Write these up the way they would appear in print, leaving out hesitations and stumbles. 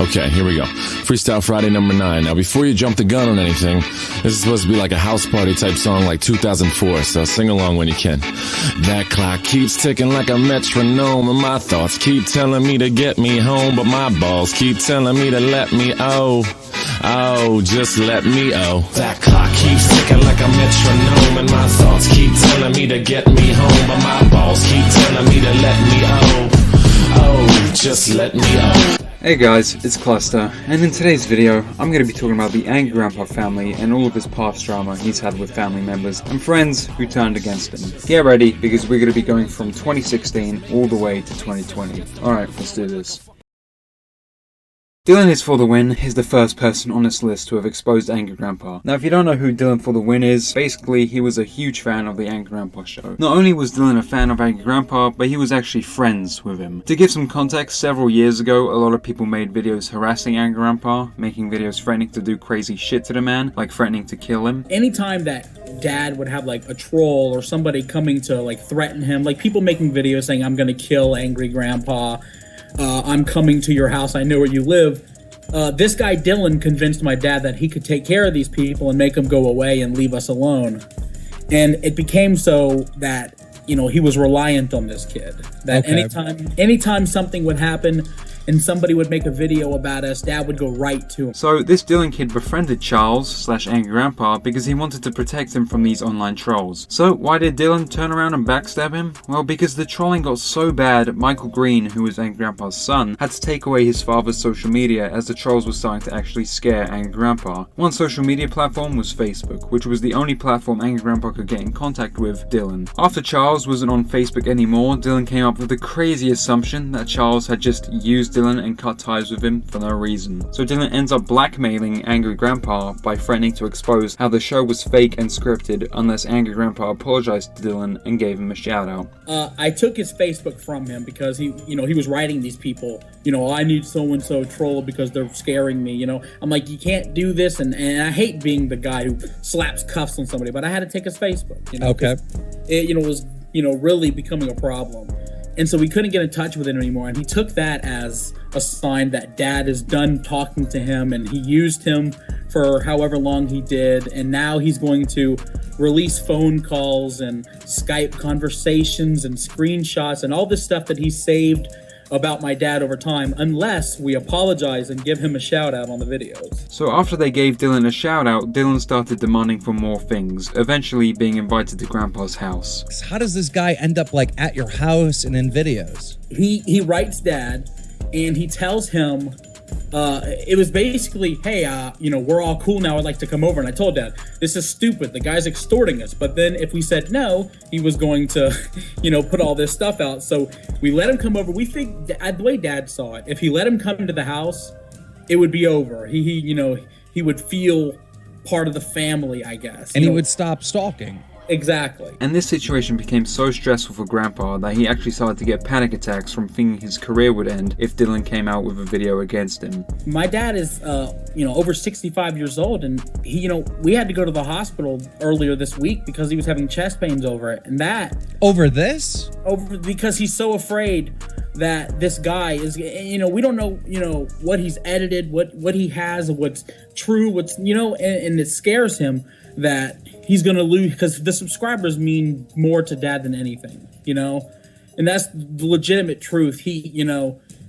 Okay, here we go. Freestyle Friday number 9. Now, before you jump the gun on anything, this is supposed to be like a house party type song like 2004, so sing along when you can. That clock keeps ticking like a metronome, and my thoughts keep telling me to get me home, but my balls keep telling me to let me just let me That clock keeps ticking like a metronome, and my thoughts keep telling me to get me home, but my balls keep telling me to let me just let me Hey guys, it's Cluster, and in today's video, I'm going to be talking about the Angry Grandpa family and all of his past drama he's had with family members and friends who turned against him. Get ready, because we're going to be going from 2016 all the way to 2020. Alright, let's do this. Dylan is for the Win is the first person on this list to have exposed Angry Grandpa. Now, if you don't know who Dylan for the Win is, basically he was a huge fan of the Angry Grandpa show. Not only was Dylan a fan of Angry Grandpa, but he was actually friends with him. To give some context, several years ago, a lot of people made videos harassing Angry Grandpa, making videos threatening to do crazy shit to the man, like threatening to kill him. Anytime that dad would have like a troll or somebody coming to like threaten him, like people making videos saying, "I'm gonna kill Angry Grandpa, I'm coming to your house, I know where you live." This guy Dylan convinced my dad that he could take care of these people and make them go away and leave us alone. And it became so that, you know, he was reliant on this kid. That anytime something would happen and somebody would make a video about us, Dad would go right to him. So this Dylan kid befriended Charles / Angry Grandpa because he wanted to protect him from these online trolls. So why did Dylan turn around and backstab him? Well, because the trolling got so bad, Michael Green, who was Angry Grandpa's son, had to take away his father's social media as the trolls were starting to actually scare Angry Grandpa. One social media platform was Facebook, which was the only platform Angry Grandpa could get in contact with Dylan. After Charles wasn't on Facebook anymore, Dylan came up with the crazy assumption that Charles had just used Dylan and cut ties with him for no reason. So Dylan ends up blackmailing Angry Grandpa by threatening to expose how the show was fake and scripted unless Angry Grandpa apologized to Dylan and gave him a shout out. I took his Facebook from him because he was writing these people, I need so-and-so troll because they're scaring me, I'm like, you can't do this, and I hate being the guy who slaps cuffs on somebody, but I had to take his Facebook, Okay. It, was, really becoming a problem. And so we couldn't get in touch with him anymore. And he took that as a sign that Dad is done talking to him, and he used him for however long he did. And now he's going to release phone calls and Skype conversations and screenshots and all this stuff that he saved about my dad over time, unless we apologize and give him a shout out on the videos. So after they gave Dylan a shout out, Dylan started demanding for more things, eventually being invited to Grandpa's house. How does this guy end up like at your house and in videos? He writes Dad and he tells him, it was basically, hey, we're all cool now, I'd like to come over. And I told Dad, this is stupid, the guy's extorting us. But then if we said no, he was going to, put all this stuff out. So we let him come over. We think, the way Dad saw it, if he let him come to the house, it would be over. He would feel part of the family, I guess. And he would stop stalking. Exactly. And this situation became so stressful for Grandpa that he actually started to get panic attacks from thinking his career would end if Dylan came out with a video against him. My dad is, over 65 years old, and he, we had to go to the hospital earlier this week because he was having chest pains over it. And that... Over this? Because he's so afraid that this guy is, we don't know, what he's edited, what he has, what's true, what's, and it scares him that he's going to lose, because the subscribers mean more to Dad than anything, and that's the legitimate truth.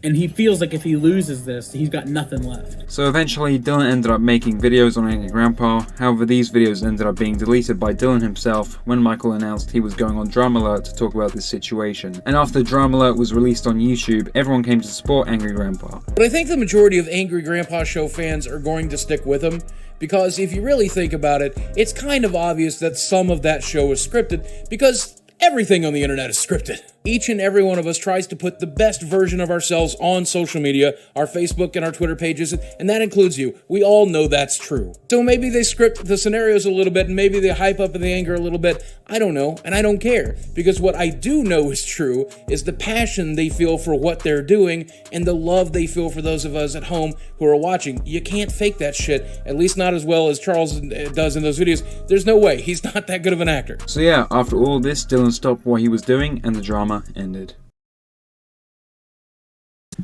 And he feels like if he loses this, he's got nothing left. So eventually, Dylan ended up making videos on Angry Grandpa. However, these videos ended up being deleted by Dylan himself when Michael announced he was going on Drama Alert to talk about this situation. And after Drama Alert was released on YouTube, everyone came to support Angry Grandpa. But I think the majority of Angry Grandpa show fans are going to stick with him, because if you really think about it, it's kind of obvious that some of that show is scripted, because everything on the internet is scripted. Each and every one of us tries to put the best version of ourselves on social media, our Facebook and our Twitter pages, and that includes you. We all know that's true. So maybe they script the scenarios a little bit, and maybe they hype up the anger a little bit. I don't know, and I don't care. Because what I do know is true is the passion they feel for what they're doing, and the love they feel for those of us at home who are watching. You can't fake that shit, at least not as well as Charles does in those videos. There's no way. He's not that good of an actor. So yeah, after all this, Dylan stopped what he was doing, and the drama ended.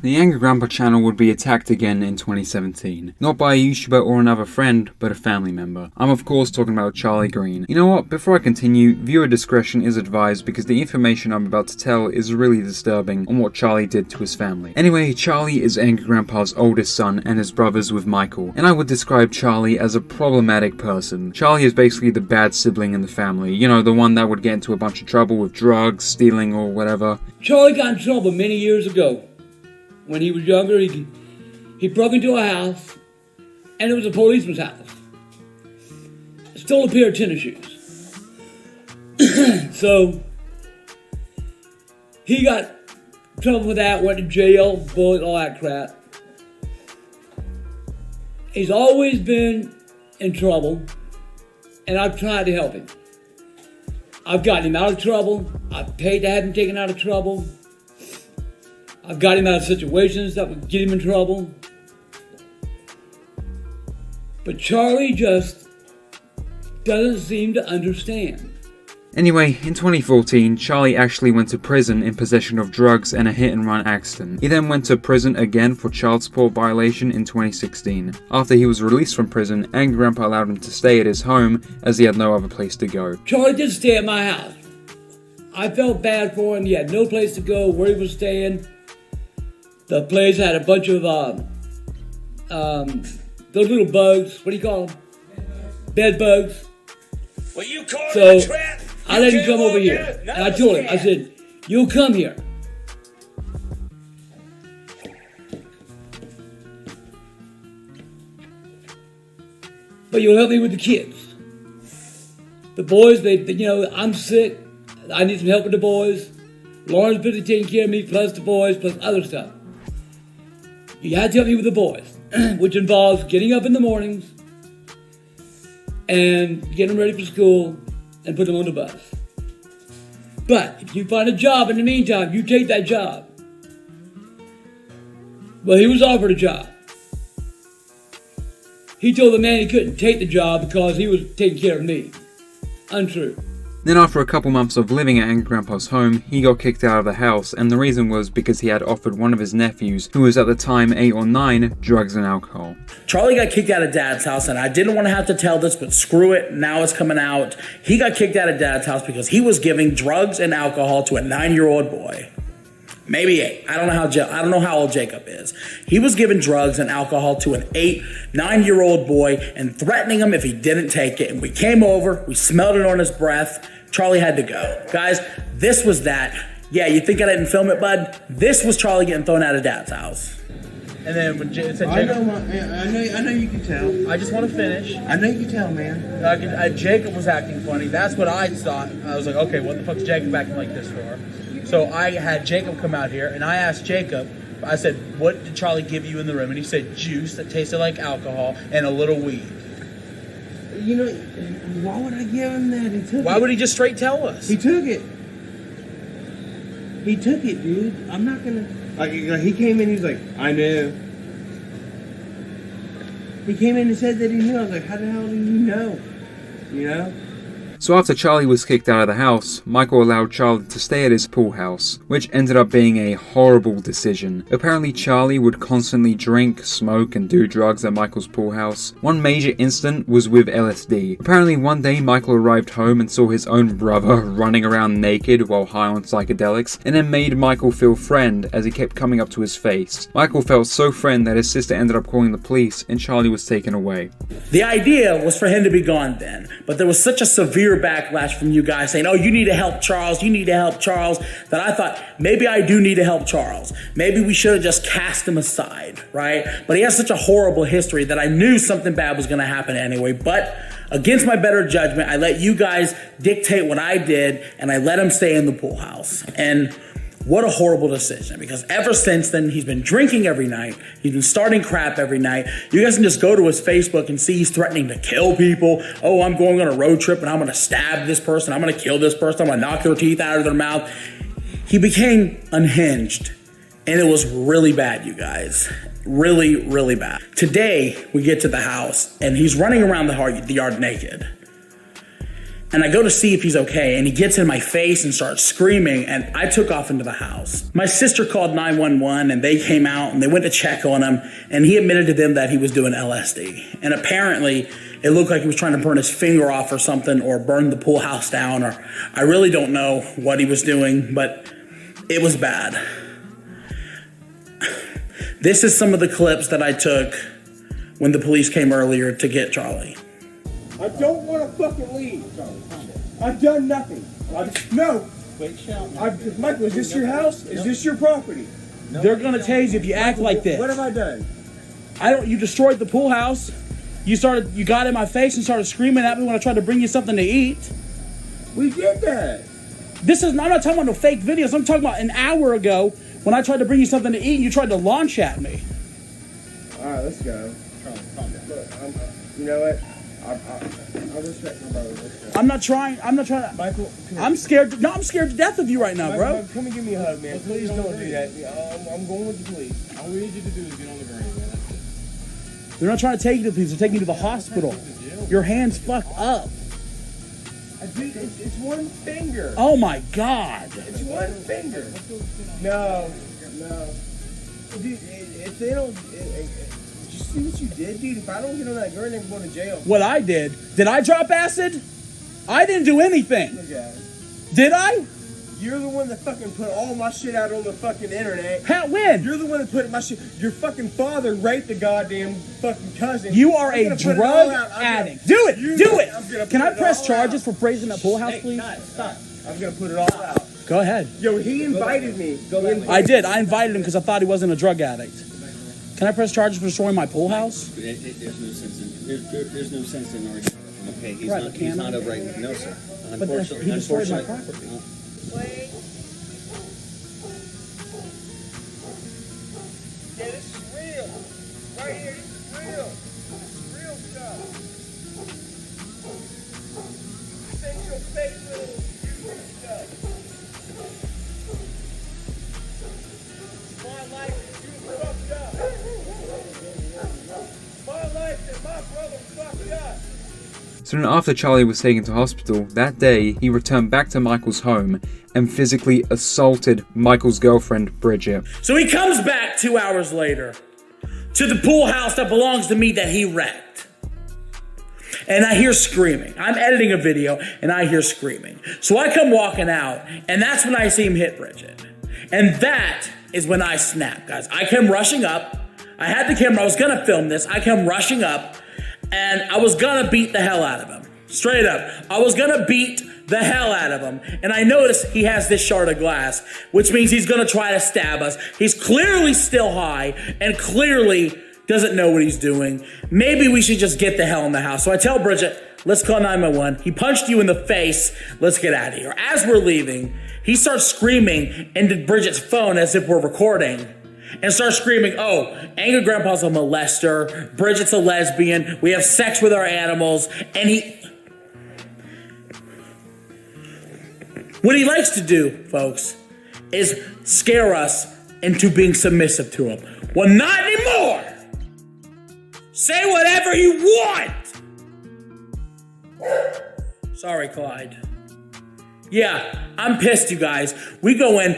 The Angry Grandpa channel would be attacked again in 2017. Not by a YouTuber or another friend, but a family member. I'm of course talking about Charlie Green. You know what, before I continue, viewer discretion is advised because the information I'm about to tell is really disturbing on what Charlie did to his family. Anyway, Charlie is Angry Grandpa's oldest son and his brother's with Michael, and I would describe Charlie as a problematic person. Charlie is basically the bad sibling in the family, you know, the one that would get into a bunch of trouble with drugs, stealing, or whatever. Charlie got in trouble many years ago. When he was younger, he broke into a house, and it was a policeman's house. Stole a pair of tennis shoes. So, he got in trouble with that, went to jail, bullet, all that crap. He's always been in trouble, and I've tried to help him. I've gotten him out of trouble. I've paid to have him taken out of trouble. I've got him out of situations that would get him in trouble. But Charlie just doesn't seem to understand. Anyway, in 2014, Charlie actually went to prison in possession of drugs and a hit-and-run accident. He then went to prison again for child support violation in 2016. After he was released from prison, Angry Grandpa allowed him to stay at his home as he had no other place to go. Charlie did stay at my house. I felt bad for him. He had no place to go, where he was staying. The place had a bunch of those little bugs. What do you call them? Bed bugs. Well, you caught So a trap. I let him come over here. And I told him, I said, you'll come here. But you'll help me with the kids. The boys, I'm sick. I need some help with the boys. Lauren's busy taking care of me, plus the boys, plus other stuff. You have to help me with the boys, which involves getting up in the mornings and getting them ready for school and put them on the bus. But if you find a job in the meantime, you take that job. Well, he was offered a job. He told the man he couldn't take the job because he was taking care of me. Untrue. Then after a couple months of living at Angry Grandpa's home, he got kicked out of the house, and the reason was because he had offered one of his nephews, who was at the time 8 or 9, drugs and alcohol. Charlie got kicked out of Dad's house, and I didn't want to have to tell this, but screw it, now it's coming out. He got kicked out of Dad's house because he was giving drugs and alcohol to a 9-year-old boy. Maybe 8. I don't know how old Jacob is. He was giving drugs and alcohol to an 9-year-old boy and threatening him if he didn't take it. And we came over, we smelled it on his breath. Charlie had to go. Guys, this was that. Yeah, you think I didn't film it, bud? This was Charlie getting thrown out of Dad's house. And then when it said I Jacob, know you can tell. I just want to finish. I know you can tell, man. Jacob was acting funny. That's what I thought. I was like, okay, what the fuck's Jacob acting like this for? So I had Jacob come out here, and I asked Jacob, I said, what did Charlie give you in the room? And he said, juice that tasted like alcohol and a little weed. You know, why would I give him that? He took Why it. would he just straight tell us? He took it. He took it, dude. I'm not gonna... Like, he came in, he was like, I knew. He came in and said that he knew. I was like, how the hell do you know? You know? So after Charlie was kicked out of the house, Michael allowed Charlie to stay at his pool house, which ended up being a horrible decision. Apparently Charlie would constantly drink, smoke, and do drugs at Michael's pool house. One major incident was with LSD. Apparently one day Michael arrived home and saw his own brother running around naked while high on psychedelics, and then made Michael feel threatened as he kept coming up to his face. Michael felt so threatened that his sister ended up calling the police and Charlie was taken away. The idea was for him to be gone then, but there was such a severe backlash from you guys saying, oh, you need to help Charles, that I thought maybe I do need to help Charles. Maybe we should have just cast him aside, right? But he has such a horrible history that I knew something bad was going to happen anyway. But against my better judgment, I let you guys dictate what I did, and I let him stay in the pool house. And what a horrible decision, because ever since then, he's been drinking every night. He's been starting crap every night. You guys can just go to his Facebook and see he's threatening to kill people. Oh, I'm going on a road trip and I'm going to stab this person. I'm going to kill this person. I'm going to knock their teeth out of their mouth. He became unhinged, and it was really bad, you guys. Really, really bad. Today, we get to the house, and he's running around the yard naked. And I go to see if he's okay, and he gets in my face and starts screaming, and I took off into the house. My sister called 911, and they came out, and they went to check on him, and he admitted to them that he was doing LSD. And apparently, it looked like he was trying to burn his finger off or something, or burn the pool house down, or I really don't know what he was doing, but it was bad. This is some of the clips that I took when the police came earlier to get Charlie. I don't want to fucking leave. I've done nothing. No. Michael, is this your house? Is this your property? They're gonna tase you if you act like this. What have I done? You destroyed the pool house. You got in my face and started screaming at me when I tried to bring you something to eat. We did that. I'm not talking about no fake videos. I'm talking about an hour ago when I tried to bring you something to eat and you tried to launch at me. All right, let's go. Look, you know what? I'll respect my brother. I'm not trying to. Michael, I'm scared. I'm scared to death of you right now, bro. Michael, come and give me a hug, man. Please don't do that. I'm going with the police. All we need you to do is get on the ground, man. That's it. They're not trying to take you to the police. They're taking you to the hospital. Your hand's fucked up. Dude, it's one finger. Oh my God. It's one finger. No. Dude, if they don't... Did you see what you did, dude? If I don't get on that gurney, I'm going to jail. What I did? Did I drop acid? I didn't do anything. Look at it. Did I? You're the one that fucking put all my shit out on the fucking internet. How? When? You're the one that put my shit... Your fucking father raped the goddamn fucking cousin. You are a drug addict. Do it! Do it! Can I press charges for praising that pool house, please? Stop. I'm going to put it all out. Go ahead. Yo, he invited me. I did. I invited him because I thought he wasn't a drug addict. Can I press charges for destroying my pool house? There's no sense in there's no sense in arguing. Okay, he's not a right. No, sir. But he destroyed my property. Yeah, this is real. Right here, this is real. This is real stuff. This ain't your fake little YouTube stuff. My life is you fucked up. My life and my brother fucked up. So then after Charlie was taken to hospital, that day he returned back to Michael's home and physically assaulted Michael's girlfriend, Bridget. So he comes back 2 hours later to the pool house that belongs to me that he wrecked. And I hear screaming. I'm editing a video and I hear screaming. So I come walking out and that's when I see him hit Bridget. And that is when I snap, guys. I came rushing up. I had the camera. I was going to film this. I come rushing up and I was going to beat the hell out of him. Straight up. I was going to beat the hell out of him. And I notice he has this shard of glass, which means he's going to try to stab us. He's clearly still high and clearly doesn't know what he's doing. Maybe we should just get the hell in the house. So I tell Bridget, let's call 911. He punched you in the face. Let's get out of here. As we're leaving, he starts screaming into Bridget's phone as if we're recording and starts screaming, oh, Angry Grandpa's a molester. Bridget's a lesbian. We have sex with our animals. And what he likes to do, folks, is scare us into being submissive to him. Well, not anymore. Say whatever you want. Sorry, Clyde. Yeah, I'm pissed, you guys. We're going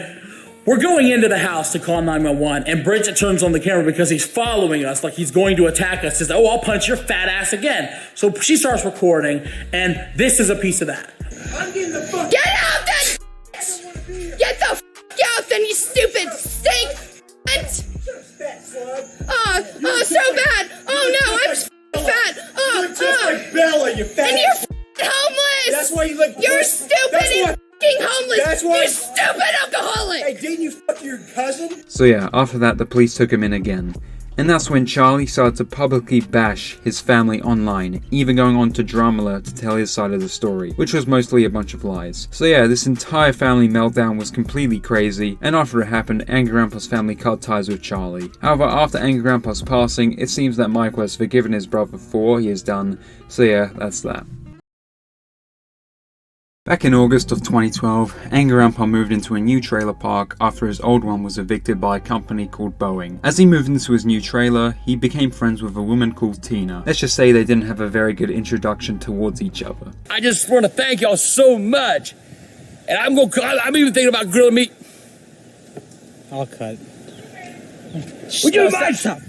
into the house to call 911, and Bridget turns on the camera because he's following us like he's going to attack us. Says, oh, I'll punch your fat ass again. So she starts recording, and this is a piece of that. I'm getting the fuck Get out then! Get the out then, you stupid stink! Oh, so bad! Oh no, I'm fat! You're just like Bella, you fat. And you're homeless! That's why you look. You're stupid and homeless! That's why. You stupid alcoholic! Hey, didn't you fuck your cousin? So yeah, after that the police took him in again. And that's when Charlie started to publicly bash his family online, even going on to Dramala to tell his side of the story, which was mostly a bunch of lies. So yeah, this entire family meltdown was completely crazy, and after it happened, Angry Grandpa's family cut ties with Charlie. However, after Angry Grandpa's passing, it seems that Michael has forgiven his brother for all he has done, so yeah, that's that. Back in August of 2012, Angry Grandpa moved into a new trailer park after his old one was evicted by a company called Boeing. As he moved into his new trailer, he became friends with a woman called Tina. Let's just say they didn't have a very good introduction towards each other. I just want to thank y'all so much. And I'm even thinking about grilling meat. I'll cut. Would you mind? Stop.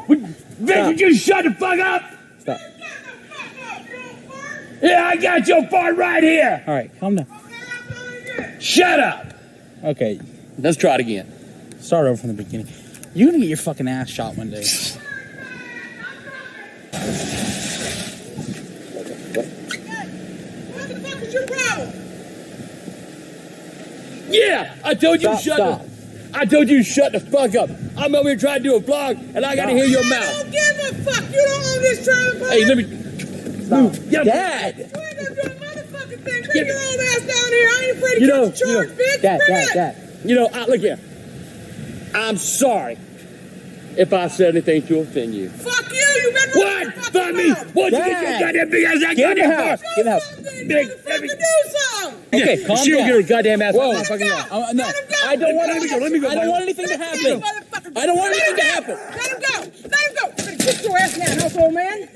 Vic, would you shut the fuck up? Stop. Yeah, I got your fart right here. All right, calm down. Shut up. Okay, let's try it again. Start over from the beginning. You're gonna get your fucking ass shot one day. What the fuck is your problem? Yeah, I told you I told you shut the fuck up. I'm over here trying to do a vlog, and I gotta hear your mouth. I don't give a fuck. You don't own this trailer park. Hey, let me. Move. Dad. You ain't gonna do a motherfucking thing. Bring your old ass down here. I ain't afraid to get you charged, bitch. Dad. Look here. I'm sorry if I said anything to offend you. Fuck you. You better What? Fuck me. What you get your goddamn big ass that Get in the goddamn house. fart? Get in the house. Big. do something. Okay, calm She don't down. get her goddamn ass. Whoa. Let me No, I don't want anything. Let me go. I don't want anything to happen. I don't want anything to happen. Let him go. Let him go. I'm gonna kick your ass in that house, old man.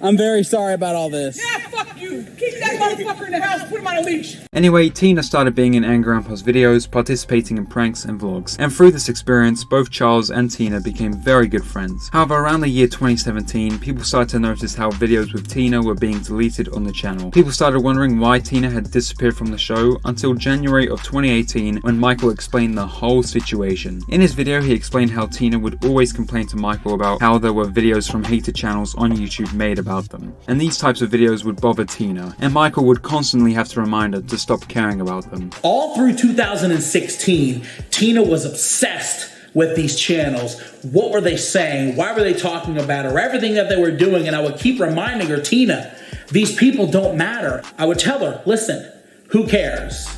I'm very sorry about all this. Yeah, fuck you. Keep that motherfucker in the house. Put him on a leash. Anyway, Tina started being in Angry Grandpa's videos, participating in pranks and vlogs, and through this experience, both Charles and Tina became very good friends. However, around the year 2017, people started to notice how videos with Tina were being deleted on the channel. People started wondering why Tina had disappeared from the show until January of 2018 when Michael explained the whole situation. In his video, he explained how Tina would always complain to Michael about how there were videos from hater channels on YouTube made about them. And these types of videos would bother Tina, and Michael would constantly have to remind her to stop caring about them. All through 2016, Tina was obsessed with these channels. What were they saying? Why were they talking about her? Everything that they were doing, and I would keep reminding her, Tina, these people don't matter. I would tell her, listen, who cares?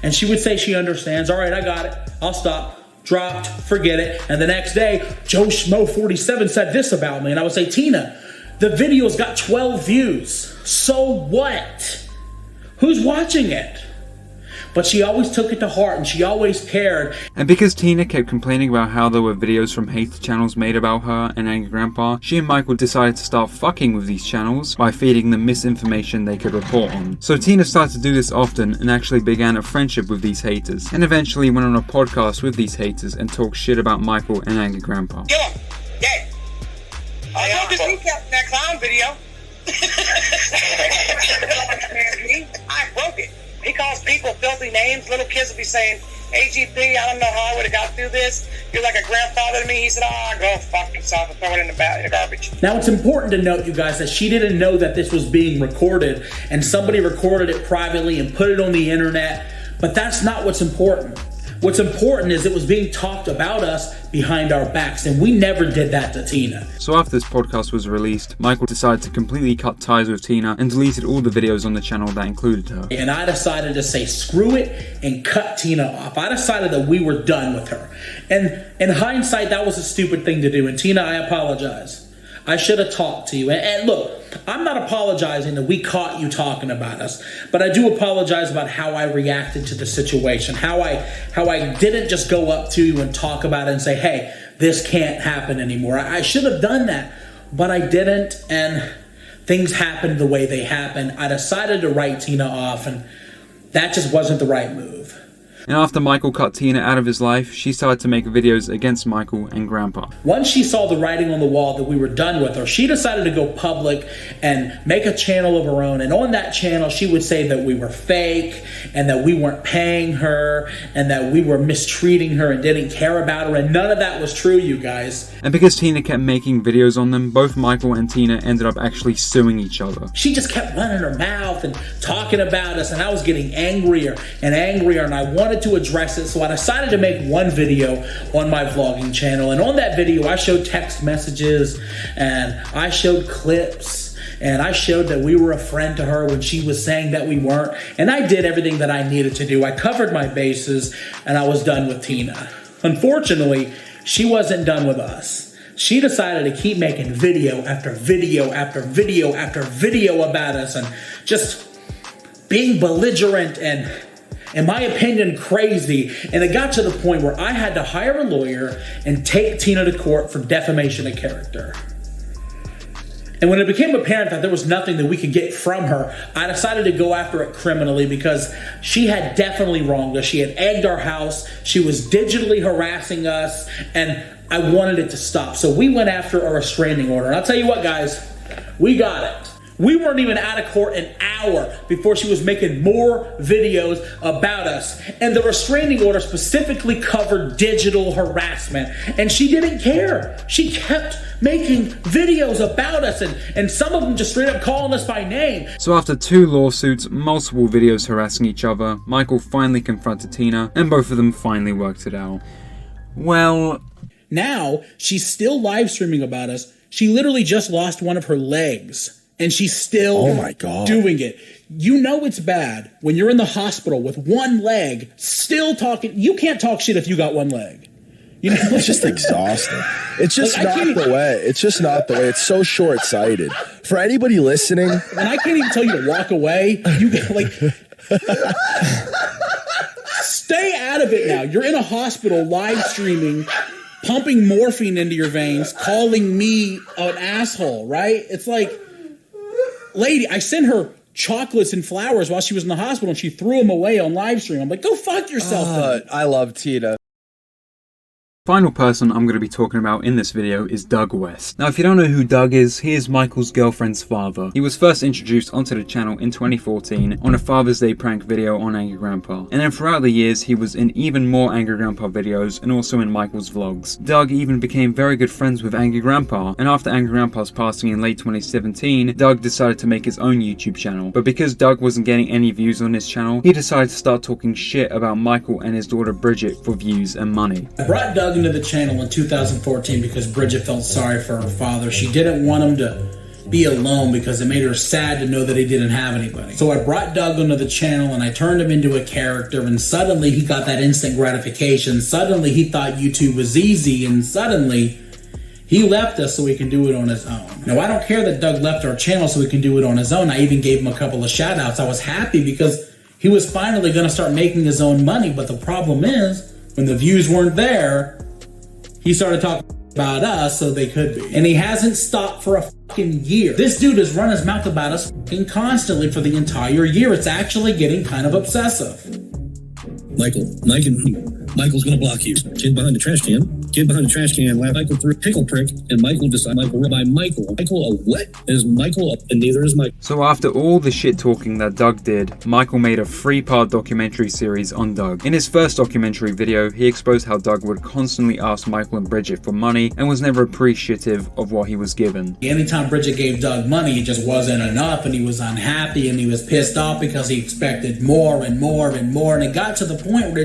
And she would say she understands. All right, I got it. I'll stop. Dropped, forget it. And the next day, Joe Schmo 47 said this about me, and I would say, Tina, the video's got 12 views. So what? Who's watching it? But she always took it to heart and she always cared. And because Tina kept complaining about how there were videos from hate channels made about her and Angry Grandpa, she and Michael decided to start fucking with these channels by feeding them misinformation they could report on. So Tina started to do this often and actually began a friendship with these haters, and eventually went on a podcast with these haters and talked shit about Michael and Angry Grandpa. I hope this recap that clown video. I broke it. He calls people filthy names. Little kids will be saying, AGP, I don't know how I would have got through this. You're like a grandfather to me. He said, go fuck yourself and throw it in the garbage. Now, it's important to note, you guys, that she didn't know that this was being recorded and somebody recorded it privately and put it on the internet. But that's not what's important. What's important is it was being talked about us behind our backs, and we never did that to Tina. So after this podcast was released, Michael decided to completely cut ties with Tina and deleted all the videos on the channel that included her. And I decided to say screw it and cut Tina off. I decided that we were done with her. And in hindsight, that was a stupid thing to do. And Tina, I apologize. I should have talked to you. And look, I'm not apologizing that we caught you talking about us, but I do apologize about how I reacted to the situation, how I didn't just go up to you and talk about it and say, hey, this can't happen anymore. I should have done that, but I didn't, and things happened the way they happened. I decided to write Tina off, and that just wasn't the right move. And after Michael cut Tina out of his life, she started to make videos against Michael and Grandpa. Once she saw the writing on the wall that we were done with her, she decided to go public and make a channel of her own. And on that channel, she would say that we were fake and that we weren't paying her and that we were mistreating her and didn't care about her. And none of that was true, you guys. And because Tina kept making videos on them, both Michael and Tina ended up actually suing each other. She just kept running her mouth and talking about us, and I was getting angrier and angrier, and I wanted to address it, so I decided to make one video on my vlogging channel. And on that video, I showed text messages and I showed clips and I showed that we were a friend to her when she was saying that we weren't. And I did everything that I needed to do. I covered my bases and I was done with Tina. Unfortunately, she wasn't done with us. she decided to keep making video after video after video after video about us and just being belligerent and, in my opinion, crazy. And it got to the point where I had to hire a lawyer and take Tina to court for defamation of character. And when it became apparent that there was nothing that we could get from her, I decided to go after it criminally because she had definitely wronged us. She had egged our house. She was digitally harassing us, and I wanted it to stop. So we went after a restraining order. And I'll tell you what, guys, we got it. We weren't even out of court an hour before she was making more videos about us. And the restraining order specifically covered digital harassment. And she didn't care. She kept making videos about us, and some of them just straight up calling us by name. So after 2 lawsuits, multiple videos harassing each other, Michael finally confronted Tina, and both of them finally worked it out. Well, now she's still live streaming about us. She literally just lost one of her legs. And she's still doing it. You know it's bad when you're in the hospital with one leg, still talking. You can't talk shit if you got one leg. You know, it's just exhausting. It's just not the way. It's just not the way. It's so short-sighted. For anybody listening, and I can't even tell you to walk away. You like stay out of it now. You're in a hospital live streaming, pumping morphine into your veins, calling me an asshole, right? It's like, lady, I sent her chocolates and flowers while she was in the hospital, and she threw them away on live stream. I'm like, go fuck yourself. I love Tina. Final person I'm going to be talking about in this video is Doug West. Now, if you don't know who Doug is, he is Michael's girlfriend's father. He was first introduced onto the channel in 2014 on a Father's Day prank video on Angry Grandpa. And then throughout the years, he was in even more Angry Grandpa videos and also in Michael's vlogs. Doug even became very good friends with Angry Grandpa, and after Angry Grandpa's passing in late 2017, Doug decided to make his own YouTube channel. But because Doug wasn't getting any views on his channel, he decided to start talking shit about Michael and his daughter Bridget for views and money. I brought Doug into the channel in 2014 because Bridget felt sorry for her father. She didn't want him to be alone because it made her sad to know that he didn't have anybody. So I brought Doug into the channel and I turned him into a character, and suddenly he got that instant gratification. Suddenly he thought YouTube was easy, and suddenly he left us so he can do it on his own. Now, I don't care that Doug left our channel so he can do it on his own. I even gave him a couple of shout outs. I was happy because he was finally going to start making his own money. But the problem is, when the views weren't there, he started talking about us so they could be. And he hasn't stopped for a fucking year. This dude has run his mouth about us fucking constantly for the entire year. It's actually getting kind of obsessive. Michael's gonna block you. Kid behind the trash can. Laugh Michael through pickle prick, and Michael decided Michael a what? Is Michael and neither is Michael. So after all the shit talking that Doug did, Michael made a 3-part documentary series on Doug. In his first documentary video, he exposed how Doug would constantly ask Michael and Bridget for money and was never appreciative of what he was given. Anytime Bridget gave Doug money, it just wasn't enough, and he was unhappy and he was pissed off because he expected more and more and more, and it got to the point where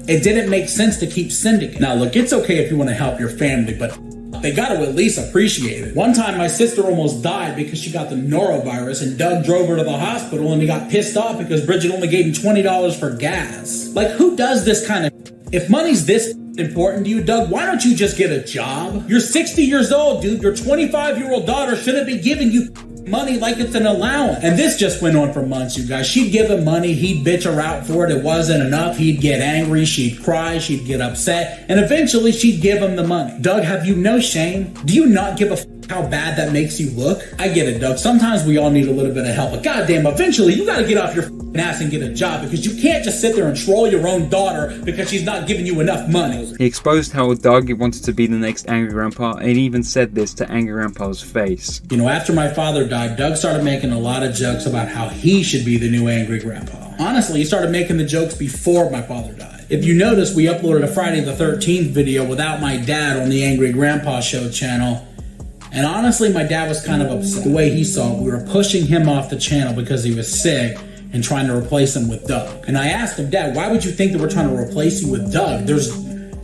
it didn't make sense to keep sending it. Now look, it's okay if you want to help your family, but they got to at least appreciate it. One time my sister almost died because she got the norovirus, and Doug drove her to the hospital, and he got pissed off because Bridget only gave him $20 for gas. Like, who does this kind of... If money's this important to you, Doug, why don't you just get a job? You're 60 years old, dude. Your 25-year-old daughter shouldn't be giving you money like it's an allowance. And this just went on for months, you guys. She'd give him money, he'd bitch her out for it. It wasn't enough. He'd get angry, she'd cry, she'd get upset, and eventually she'd give him the money. Doug, have you no shame? Do you not give a how bad that makes you look? I get it, Doug. Sometimes we all need a little bit of help, but goddamn, eventually you gotta get off your ass and get a job, because you can't just sit there and troll your own daughter because she's not giving you enough money. He exposed how Doug wanted to be the next Angry Grandpa, and he even said this to Angry Grandpa's face. You know, after my father died, Doug started making a lot of jokes about how he should be the new Angry Grandpa. Honestly, he started making the jokes before my father died. If you notice, we uploaded a Friday the 13th video without my dad on the Angry Grandpa Show channel. And honestly, my dad was kind of upset. The way he saw it, we were pushing him off the channel because he was sick and trying to replace him with Doug. And I asked him, Dad, why would you think that we're trying to replace you with Doug?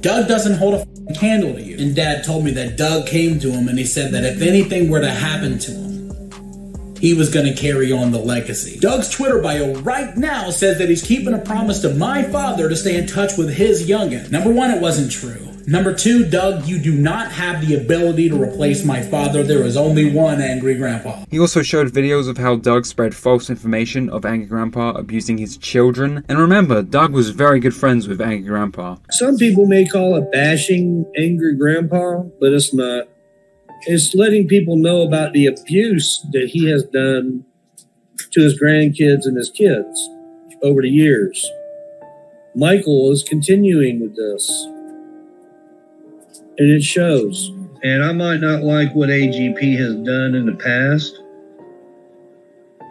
Doug doesn't hold a candle to you. And Dad told me that Doug came to him and he said that if anything were to happen to him, he was going to carry on the legacy. Doug's Twitter bio right now says that he's keeping a promise to my father to stay in touch with his youngin. Number one, it wasn't true. Number 2, Doug, you do not have the ability to replace my father. There is only one angry grandpa. He also showed videos of how Doug spread false information of Angry Grandpa abusing his children. And remember, Doug was very good friends with Angry Grandpa. Some people may call it bashing Angry Grandpa, but it's not. It's letting people know about the abuse that he has done to his grandkids and his kids over the years. Michael is continuing with this, and it shows. And I might not like what AGP has done in the past,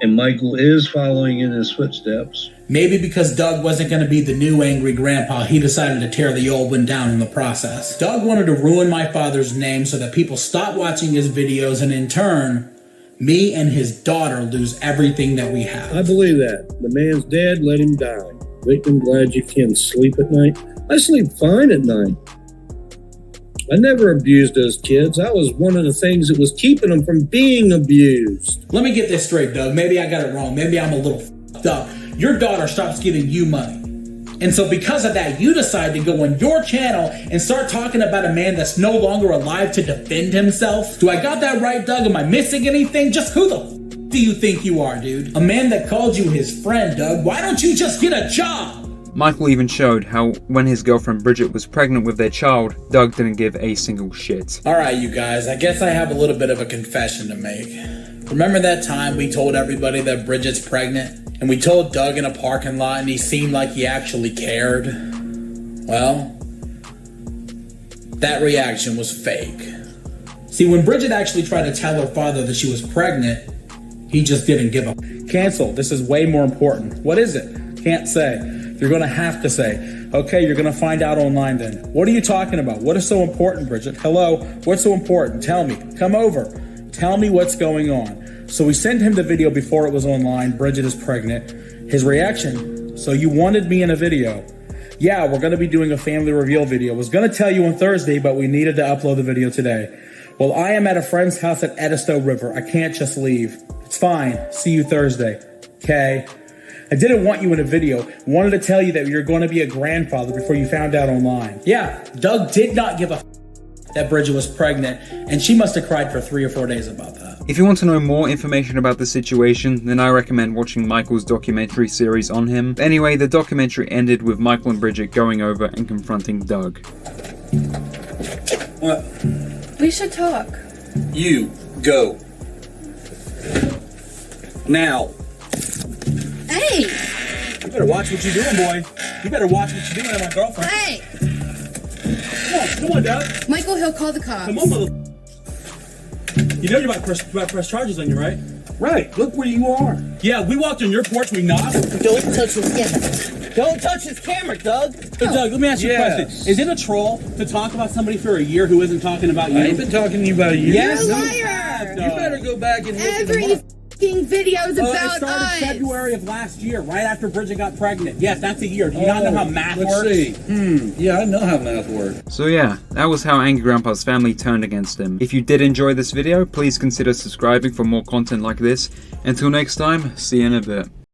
and Michael is following in his footsteps. Maybe because Doug wasn't going to be the new angry grandpa, he decided to tear the old one down in the process. Doug wanted to ruin my father's name so that people stop watching his videos, and in turn, me and his daughter lose everything that we have. I believe that. The man's dead, let him die. Victim, glad you can sleep at night. I sleep fine at night. I never abused those kids. I was one of the things that was keeping them from being abused. Let me get this straight, Doug. Maybe I got it wrong. Maybe I'm a little f***ed up. Your daughter stops giving you money. And so because of that, you decide to go on your channel and start talking about a man that's no longer alive to defend himself. Do I got that right, Doug? Am I missing anything? Just who the f*** do you think you are, dude? A man that called you his friend, Doug. Why don't you just get a job? Michael even showed how when his girlfriend Bridget was pregnant with their child, Doug didn't give a single shit. Alright, you guys, I guess I have a little bit of a confession to make. Remember that time we told everybody that Bridget's pregnant? And we told Doug in a parking lot and he seemed like he actually cared? Well, that reaction was fake. See, when Bridget actually tried to tell her father that she was pregnant, he just didn't give a Cancel. This is way more important. What is it? Can't say. You're going to have to say. Okay, you're going to find out online then. What are you talking about? What is so important, Bridget? Hello? What's so important? Tell me. Come over. Tell me what's going on. So we sent him the video before it was online. Bridget is pregnant. His reaction, so you wanted me in a video. Yeah, we're going to be doing a family reveal video. I was going to tell you on Thursday, but we needed to upload the video today. Well, I am at a friend's house at Edisto River. I can't just leave. It's fine. See you Thursday. Okay? I didn't want you in a video. Wanted to tell you that you're going to be a grandfather before you found out online. Yeah, Doug did not give a that Bridget was pregnant, and she must have cried for 3 or 4 days about that. If you want to know more information about the situation, then I recommend watching Michael's documentary series on him. Anyway, the documentary ended with Michael and Bridget going over and confronting Doug. What? We should talk. You go. Now. Hey! You better watch what you're doing, boy. You better watch what you're doing to my girlfriend. Hey! Come on, Doug. Michael, he'll call the cops. Come on, mother. You know you're about to press charges on you, right? Right. Look where you are. Yeah, we walked on your porch, we knocked. Don't touch his camera. Don't touch his camera, Doug. Hey, Doug, let me ask you a question. Is it a troll to talk about somebody for a year who isn't talking about you? I ain't been talking to you about a year. Yes. You're a liar. No. You better go back and look Every at videos about it started us. February of last year, right after Bridget got pregnant. Yes, that's a year. Do you not know how math let's works? See. Yeah, I know how math works. So yeah, that was how Angry Grandpa's family turned against him. If you did enjoy this video, please consider subscribing for more content like this. Until next time, see you in a bit.